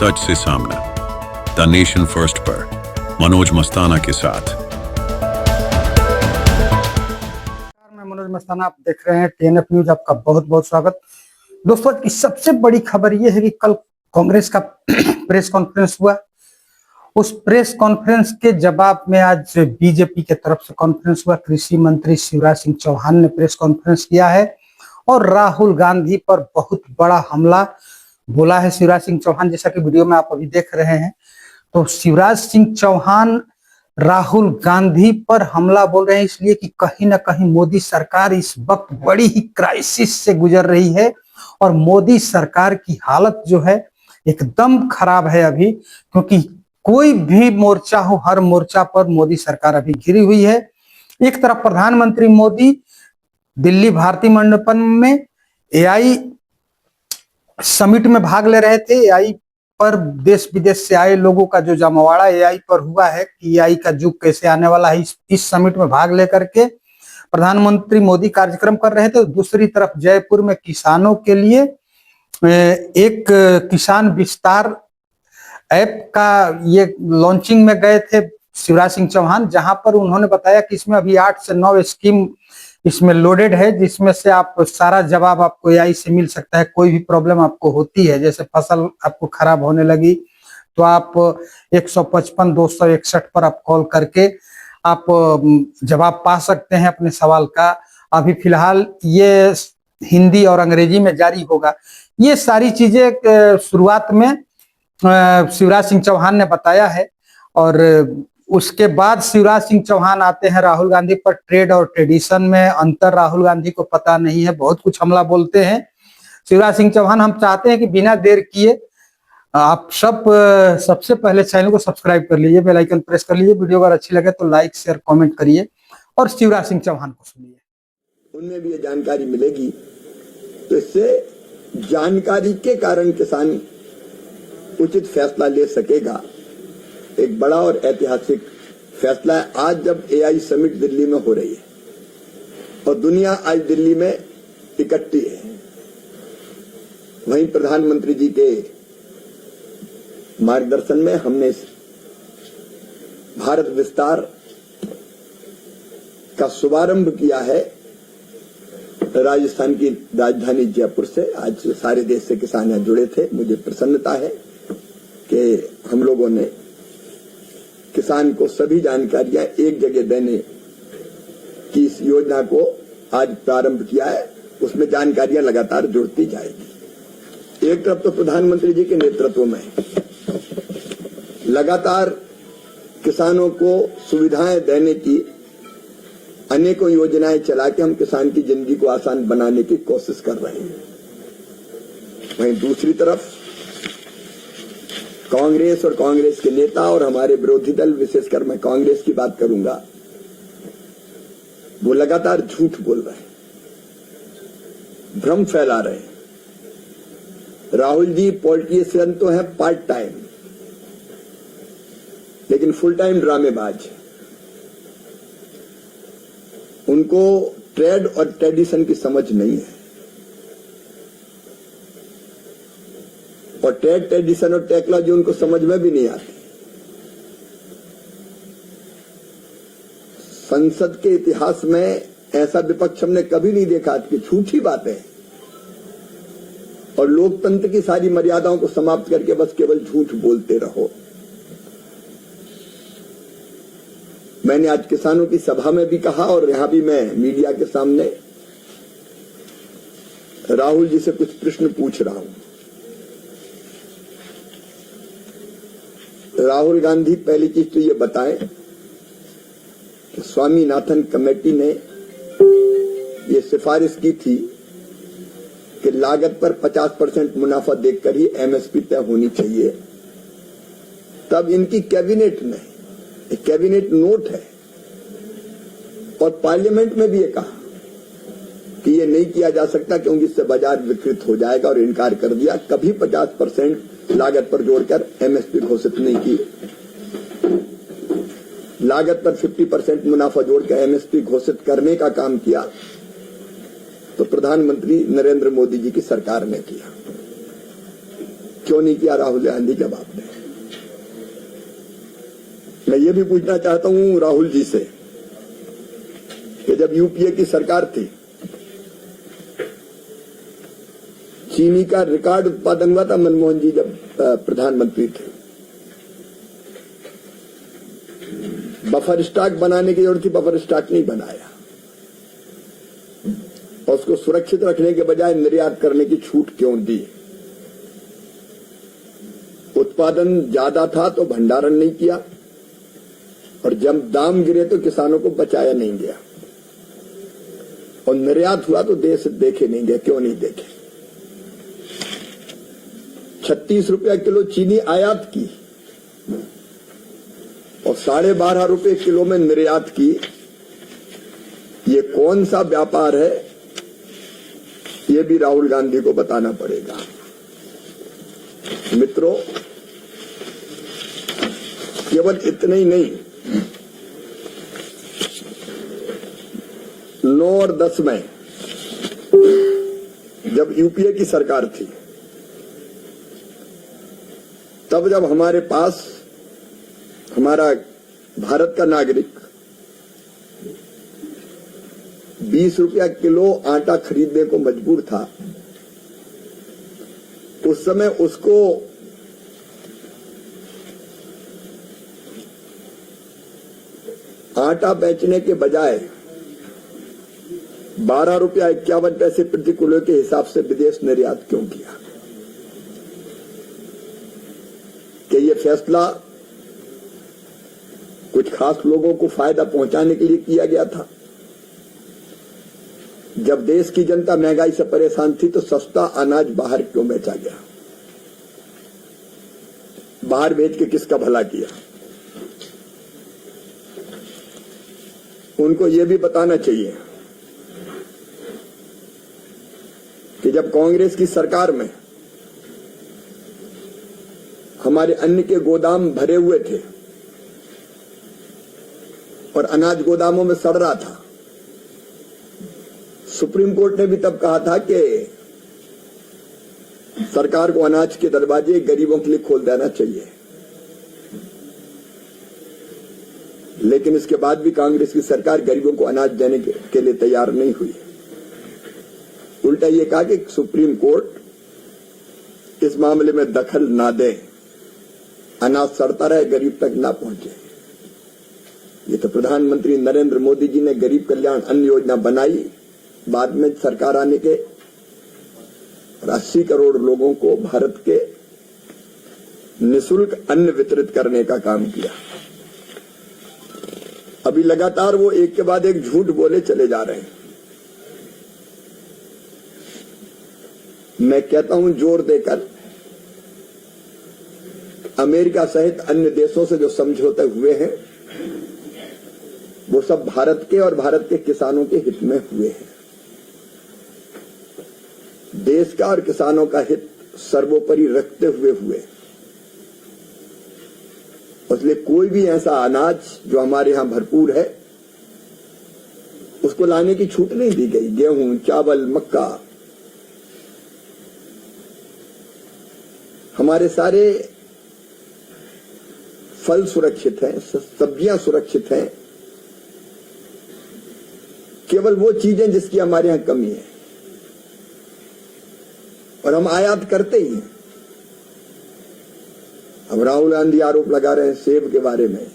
सच से सामना, the nation first पर मनोज मस्ताना के साथ। मैं मनोज मस्ताना, आप देख रहे हैं TNF न्यूज। आपका बहुत बहुत स्वागत। दोस्तों, की सबसे बड़ी खबर यह है कि कल कांग्रेस का प्रेस कॉन्फ्रेंस हुआ। उस प्रेस कॉन्फ्रेंस के जवाब में आज बीजेपी के तरफ से कॉन्फ्रेंस हुआ। कृषि मंत्री शिवराज सिंह चौहान ने प्रेस कॉन्फ्रेंस किया है और राहुल गांधी पर बहुत बड़ा हमला बोला है शिवराज सिंह चौहान, जैसा कि वीडियो में आप अभी देख रहे हैं। तो शिवराज सिंह चौहान राहुल गांधी पर हमला बोल रहे हैं इसलिए कि कहीं ना कहीं मोदी सरकार इस वक्त बड़ी ही क्राइसिस से गुजर रही है और मोदी सरकार की हालत जो है एकदम खराब है अभी, क्योंकि कोई भी मोर्चा हो, हर मोर्चा पर मोदी सरकार अभी घिरी हुई है। एक तरफ प्रधानमंत्री मोदी दिल्ली भारती मंडपम में AI समिट में भाग ले रहे थे। AI पर देश विदेश से आए लोगों का जो जमावड़ा AI पर हुआ है कि AI का युग कैसे आने वाला है, इस समिट में भाग लेकर के प्रधानमंत्री मोदी कार्यक्रम कर रहे थे। दूसरी तरफ जयपुर में किसानों के लिए एक किसान विस्तार ऐप का ये लॉन्चिंग में गए थे शिवराज सिंह चौहान, जहां पर उन्होंने बताया कि इसमें अभी 8 से 9 स्कीम इसमें लोडेड है, जिसमें से आप सारा जवाब आपको AI से मिल सकता है। कोई भी प्रॉब्लम आपको होती है, जैसे फसल आपको खराब होने लगी तो आप 155 261 पर आप कॉल करके आप जवाब पा सकते हैं अपने सवाल का। अभी फिलहाल ये हिंदी और अंग्रेजी में जारी होगा। ये सारी चीजें शुरुआत में शिवराज सिंह चौहान ने बताया है और उसके बाद शिवराज सिंह चौहान आते हैं राहुल गांधी पर। ट्रेड और ट्रेडिशन में अंतर राहुल गांधी को पता नहीं है, बहुत कुछ हमला बोलते हैं शिवराज सिंह चौहान। हम चाहते हैं कि बिना देर किए आप सबसे पहले चैनल को सब्सक्राइब कर लीजिए, बेल आइकन प्रेस कर लीजिए। वीडियो अगर अच्छी लगे तो लाइक शेयर कमेंट करिए और शिवराज सिंह चौहान को सुनिए। उनमें भी ये जानकारी मिलेगी, तो इससे जानकारी के कारण किसान उचित फैसला ले सकेगा। एक बड़ा और ऐतिहासिक फैसला है आज जब AI समिट दिल्ली में हो रही है और दुनिया आज दिल्ली में इकट्ठी है। वहीं प्रधानमंत्री जी के मार्गदर्शन में हमने इस भारत विस्तार का शुभारंभ किया है राजस्थान की राजधानी जयपुर से। आज सारे देश से किसान यहां जुड़े थे। मुझे प्रसन्नता है कि हम लोगों ने किसान को सभी जानकारियां एक जगह देने की इस योजना को आज प्रारंभ किया है। उसमें जानकारियां लगातार जुड़ती जाएगी। एक तरफ तो प्रधानमंत्री जी के नेतृत्व में लगातार किसानों को सुविधाएं देने की अनेकों योजनाएं चला के हम किसान की जिंदगी को आसान बनाने की कोशिश कर रहे हैं। वहीं दूसरी तरफ कांग्रेस और कांग्रेस के नेता और हमारे विरोधी दल, विशेषकर मैं कांग्रेस की बात करूंगा, वो लगातार झूठ बोल रहे हैं, भ्रम फैला रहे हैं। राहुल जी पॉलिटिशियन तो है पार्ट टाइम, लेकिन फुल टाइम ड्रामेबाज। उनको ट्रेड और ट्रेडिशन की समझ नहीं है और ट्रेड ट्रेडिशन और टेक्नोलॉजी उनको समझ में भी नहीं आती। संसद के इतिहास में ऐसा विपक्ष हमने कभी नहीं देखा कि झूठी बातें और लोकतंत्र की सारी मर्यादाओं को समाप्त करके बस केवल झूठ बोलते रहो। मैंने आज किसानों की सभा में भी कहा और यहां भी मैं मीडिया के सामने राहुल जी से कुछ प्रश्न पूछ रहा हूं। राहुल गांधी, पहली चीज तो ये बताएं कि स्वामीनाथन कमेटी ने ये सिफारिश की थी कि लागत पर 50% मुनाफा देखकर ही MSP तय होनी चाहिए। तब इनकी कैबिनेट में एक कैबिनेट नोट है और पार्लियामेंट में भी ये कहा कि ये नहीं किया जा सकता क्योंकि इससे बाजार विकृत हो जाएगा और इनकार कर दिया। कभी 50% लागत पर जोड़कर MSP घोषित नहीं की। लागत पर 50% मुनाफा जोड़कर MSP घोषित करने का काम किया तो प्रधानमंत्री नरेंद्र मोदी जी की सरकार ने किया। क्यों नहीं किया राहुल गांधी? जवाब दें। मैं ये भी पूछना चाहता हूं राहुल जी से कि जब यूपीए की सरकार थी, चीनी का रिकॉर्ड उत्पादन हुआ था मनमोहन जी जब प्रधानमंत्री थे। बफर स्टॉक बनाने की जरूरत थी, बफर स्टॉक नहीं बनाया और उसको सुरक्षित रखने के बजाय निर्यात करने की छूट क्यों दी? उत्पादन ज्यादा था तो भंडारण नहीं किया और जब दाम गिरे तो किसानों को बचाया नहीं गया और निर्यात हुआ तो देश देखे नहीं गए। क्यों नहीं देखे? 36 रुपया किलो चीनी आयात की और 12.5 रुपए किलो में निर्यात की। ये कौन सा व्यापार है? ये भी राहुल गांधी को बताना पड़ेगा। मित्रों, केवल इतने ही नहीं, 9 और 10 में जब यूपीए की सरकार थी, तब जब हमारे पास हमारा भारत का नागरिक 20 रुपया किलो आटा खरीदने को मजबूर था, उस समय उसको आटा बेचने के बजाय 12 रुपया 51 पैसे प्रति किलो के हिसाब से विदेश निर्यात क्यों किया? कि ये फैसला कुछ खास लोगों को फायदा पहुंचाने के लिए किया गया था? जब देश की जनता महंगाई से परेशान थी तो सस्ता अनाज बाहर क्यों बेचा गया? बाहर बेच के किसका भला किया? उनको यह भी बताना चाहिए कि जब कांग्रेस की सरकार में हमारे अन्न के गोदाम भरे हुए थे और अनाज गोदामों में सड़ रहा था, सुप्रीम कोर्ट ने भी तब कहा था कि सरकार को अनाज के दरवाजे गरीबों के लिए खोल देना चाहिए। लेकिन इसके बाद भी कांग्रेस की सरकार गरीबों को अनाज देने के लिए तैयार नहीं हुई। उल्टा ये कहा कि सुप्रीम कोर्ट इस मामले में दखल ना दे, अनाज सड़ता रहे, गरीब तक ना पहुंचे। ये तो प्रधानमंत्री नरेंद्र मोदी जी ने गरीब कल्याण अन्न योजना बनाई, बाद में सरकार आने के 80 करोड़ लोगों को भारत के निःशुल्क अन्न वितरित करने का काम किया। अभी लगातार वो एक के बाद एक झूठ बोले चले जा रहे हैं। मैं कहता हूं जोर देकर, अमेरिका सहित अन्य देशों से जो समझौते हुए हैं वो सब भारत के और भारत के किसानों के हित में हुए हैं। देश का और किसानों का हित सर्वोपरि रखते हुए इसलिए कोई भी ऐसा अनाज जो हमारे यहां भरपूर है उसको लाने की छूट नहीं दी गई। गेहूं, चावल, मक्का, हमारे सारे फल सुरक्षित हैं, सब्जियां सुरक्षित हैं। केवल वो चीजें जिसकी हमारे यहां कमी है और हम आयात करते ही हैं। अब राहुल गांधी आरोप लगा रहे हैं सेब के बारे में,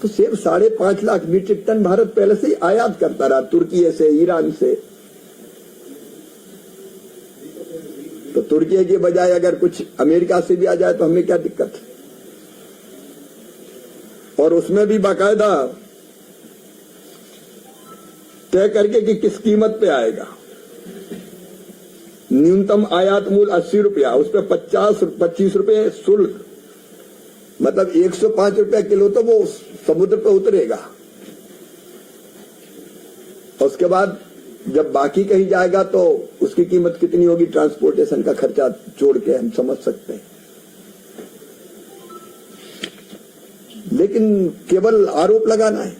तो सेब 5.5 लाख मीट्रिक टन भारत पहले से ही आयात करता रहा, तुर्की से, ईरान से। तो तुर्की के बजाय अगर कुछ अमेरिका से भी आ जाए तो हमें क्या दिक्कत है? और उसमें भी बाकायदा तय करके कि किस कीमत पे आएगा। न्यूनतम आयात मूल्य 80 रुपया, उस पर 25 रुपये शुल्क, मतलब 105 रुपया किलो तो वो समुद्र पे उतरेगा। और उसके बाद जब बाकी कहीं जाएगा तो उसकी कीमत कितनी होगी, ट्रांसपोर्टेशन का खर्चा जोड़ के हम समझ सकते हैं। लेकिन केवल आरोप लगाना है।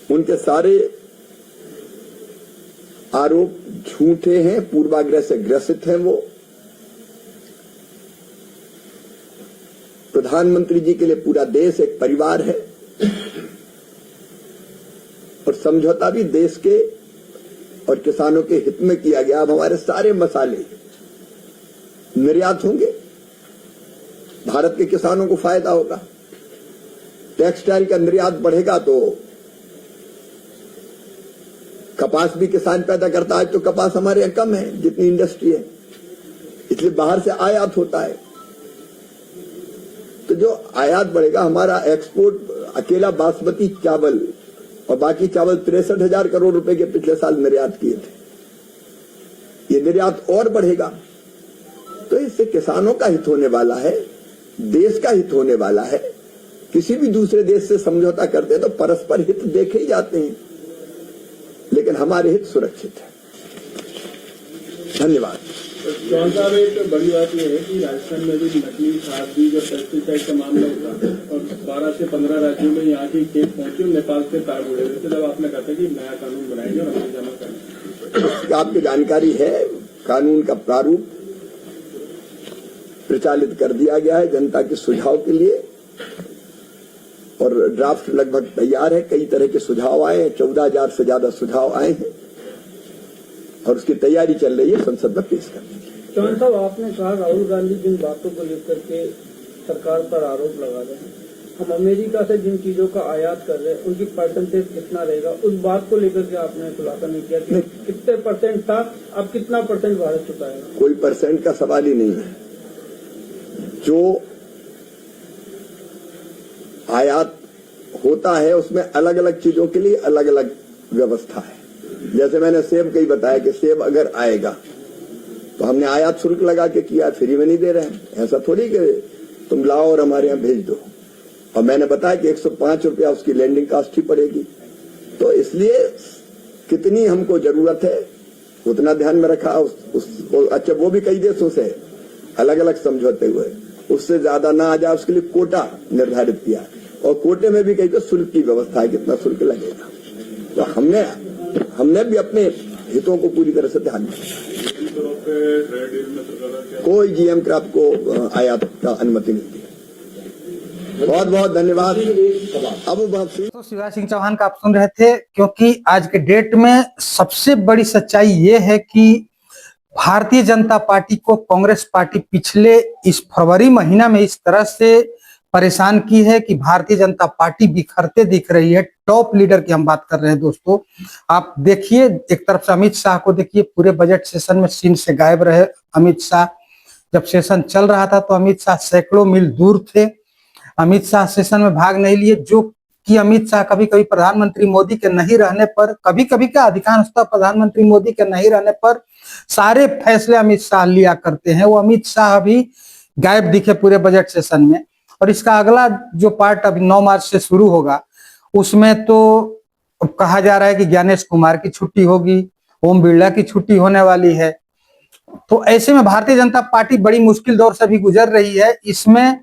उनके सारे आरोप झूठे हैं, पूर्वाग्रह से ग्रसित हैं। वो प्रधानमंत्री जी के लिए पूरा देश एक परिवार है और समझौता भी देश के और किसानों के हित में किया गया। अब हमारे सारे मसाले निर्यात होंगे, भारत के किसानों को फायदा होगा। टेक्सटाइल का निर्यात बढ़ेगा तो कपास भी किसान पैदा करता है, तो कपास हमारे यहां कम है जितनी इंडस्ट्री है, इसलिए बाहर से आयात होता है। तो जो आयात बढ़ेगा, हमारा एक्सपोर्ट अकेला बासमती चावल और बाकी चावल 63,000 करोड़ रुपए के पिछले साल निर्यात किए थे। ये निर्यात और बढ़ेगा तो इससे किसानों का हित होने वाला है, देश का हित होने वाला है। किसी भी दूसरे देश से समझौता करते हैं तो परस्पर हित देखे ही जाते हैं, लेकिन हमारे हित सुरक्षित है। धन्यवाद। चौहान साहब, एक बड़ी बात यह है कि राजस्थान में भी नकली खाद बीज और पेस्टिसाइड का मामला उठा और 12 से 15 राज्यों में यहाँ की खेत पहुंची, नेपाल से तार जुड़े हुए थे। जब आपने कहा कि नया कानून बनाएंगे और अमल जमा करेंगे, आपकी जानकारी है, कानून का प्रारूप प्रचालित कर दिया गया है जनता के सुझाव के लिए और ड्राफ्ट लगभग तैयार है। कई तरह के सुझाव आए हैं, 14,000 से ज्यादा सुझाव आए हैं और उसकी तैयारी चल रही है संसद में पेश करने की। चौहान साहब, आपने कहा राहुल गांधी जिन बातों को लेकर के सरकार पर आरोप लगा रहे हैं, हम अमेरिका से जिन चीजों का आयात कर रहे हैं उनकी परसेंटेज कितना रहेगा, उस बात को लेकर के आपने खुलासा नहीं किया कि कितने परसेंट था, अब कितना परसेंट भारत चुकाएगा? कोई परसेंट का सवाल ही नहीं है। जो आयात होता है उसमें अलग अलग चीजों के लिए अलग अलग व्यवस्था है। जैसे मैंने सेब का ही बताया कि सेब अगर आएगा तो हमने आयात शुल्क लगा के किया, फ्री में नहीं दे रहे हैं। ऐसा थोड़ी कि तुम लाओ और हमारे यहां भेज दो। और मैंने बताया कि 105 रुपया उसकी लैंडिंग कास्ट ही पड़ेगी। तो इसलिए कितनी हमको जरूरत है उतना ध्यान में रखा। अच्छा, वो भी कई देशों से अलग अलग समझौते हुए, उससे ज्यादा ना आ जाए उसके लिए कोटा निर्धारित किया और कोटे में भी कई तो शुल्क की व्यवस्था है, कितना शुल्क लगेगा। तो हमने भी अपने हितों को पूरी तरह से ध्यान में कोई जीएम क्रॉप को आयात का अनुमति नहीं दी। बहुत बहुत धन्यवाद। अब तो शिवराज सिंह चौहान का आप सुन रहे थे, क्योंकि आज के डेट में सबसे बड़ी सच्चाई ये है कि भारतीय जनता पार्टी को कांग्रेस पार्टी पिछले इस फरवरी महीना में इस तरह से परेशान की है कि भारतीय जनता पार्टी बिखरते दिख रही है। टॉप लीडर की हम बात कर रहे हैं दोस्तों। आप देखिए, एक तरफ से अमित शाह को देखिए, पूरे बजट सेशन में सीन से गायब रहे अमित शाह। जब सेशन चल रहा था तो अमित शाह सैकड़ों मील दूर थे। अमित शाह सेशन में भाग नहीं लिए, जो कि अमित शाह कभी कभी प्रधानमंत्री मोदी के नहीं रहने पर, कभी कभी क्या अधिकांशतः प्रधानमंत्री मोदी के नहीं रहने पर सारे फैसले अमित शाह लिया करते हैं। वो अमित शाह भी गायब दिखे पूरे बजट सेशन में। और इसका अगला जो पार्ट अभी 9 मार्च से शुरू होगा, उसमें तो कहा जा रहा है कि ज्ञानेश कुमार की छुट्टी होगी, ओम बिरला की छुट्टी होने वाली है। तो ऐसे में भारतीय जनता पार्टी बड़ी मुश्किल दौर से भी गुजर रही है। इसमें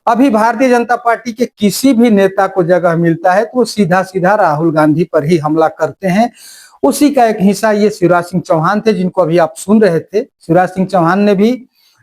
अभी भारतीय जनता पार्टी के किसी भी नेता को जगह मिलता है तो वो सीधा सीधा राहुल गांधी पर ही हमला करते हैं। उसी का एक हिस्सा ये शिवराज सिंह चौहान थे, जिनको अभी आप सुन रहे थे। शिवराज सिंह चौहान ने भी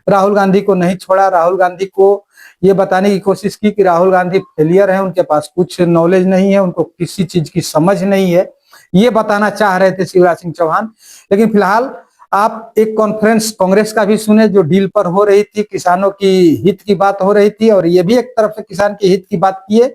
राहुल गांधी को नहीं छोड़ा। राहुल गांधी को ये बताने की कोशिश की कि राहुल गांधी फेलियर है, उनके पास कुछ नॉलेज नहीं है, उनको किसी चीज की समझ नहीं है, ये बताना चाह रहे थे शिवराज सिंह चौहान। लेकिन फिलहाल आप एक कॉन्फ्रेंस कांग्रेस का भी सुने, जो डील पर हो रही थी, किसानों की हित की बात हो रही थी, और ये भी एक तरफ से किसान के हित की बात किए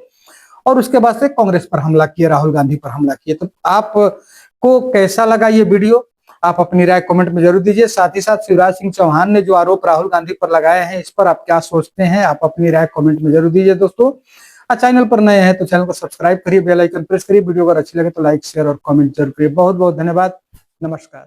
और उसके बाद से कांग्रेस पर हमला किए, राहुल गांधी पर हमला किए। तो आपको कैसा लगा ये वीडियो, आप अपनी राय कमेंट में जरूर दीजिए। साथ ही साथ शिवराज सिंह चौहान ने जो आरोप राहुल गांधी पर लगाए हैं, इस पर आप क्या सोचते हैं, आप अपनी राय कमेंट में जरूर दीजिए दोस्तों। चैनल पर नए हैं तो चैनल को सब्सक्राइब करिए, बेल आइकन प्रेस करिए। वीडियो अगर अच्छी लगे तो लाइक शेयर और कमेंट जरूर करिए। बहुत बहुत धन्यवाद। नमस्कार।